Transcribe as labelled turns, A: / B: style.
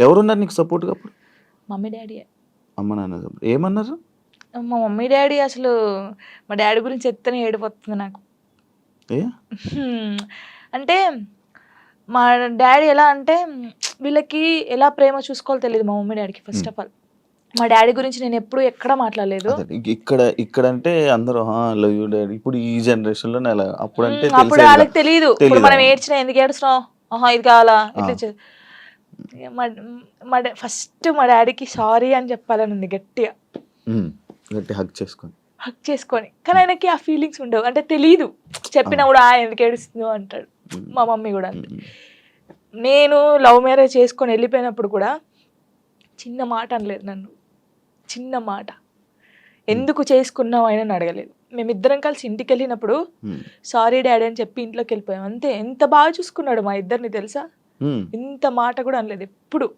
A: ఎవరున్నారు నీకు సపోర్ట్గా అప్పుడు?
B: Mummy daddy.
A: అమ్మ నాన్న support. ఏమన్నారు?
B: మా మమ్మీ డాడీ అసలు మా డాడీ గురించి చెప్తేనే ఏడుపొస్తుంది నాకు.
A: ఏ
B: అంటే మా డాడీ ఎలా అంటే వీళ్ళకి ఎలా ప్రేమ చూసుకోవాలో తెలియదు మా మమ్మీ డాడీకి. ఫస్ట్ ఆఫ్ ఆల్ మా డాడీ గురించి నేను ఎప్పుడు ఎక్కడ మాట్లాడలేదు.
A: అదే ఇక్కడ అంటే అందరూ లవ్ యూ డాడీ. ఇప్పుడు ఈ జనరేషన్ లో అలా, అప్పుడంటే
B: అప్పుడు వాళ్ళకి తెలియదు. ఇప్పుడు మనం ఏడ్చినా ఎందుకు ఏడుస్తున్నావు, ఇది కావాలా ఇట్లా. ఫస్ట్ మా డాడీకి సారీ అని చెప్పాలని ఉంది గట్టిగా,
A: గట్టి హక్
B: చేసుకొని. కానీ ఆయనకి ఆ ఫీలింగ్స్ ఉండవు, అంటే తెలీదు. చెప్పినా కూడా ఎందుకు ఏడుస్తుందో అంటాడు. మా మమ్మీ కూడా అంతే. నేను లవ్ మ్యారేజ్ చేసుకొని వెళ్ళిపోయినప్పుడు కూడా చిన్న మాట అనలేదు నన్ను, చిన్న మాట. ఎందుకు చేసుకున్నావు అయినా అడగలేదు. మేమిద్దరం కలిసి ఇంటికి వెళ్ళినప్పుడు సారీ డాడీ అని చెప్పి ఇంట్లోకి వెళ్ళిపోయాం అంతే. ఎంత బాగా చూసుకున్నాడు మా ఇద్దరిని తెలుసా, ఇంత మాట కూడా అనలేదు ఎప్పుడు.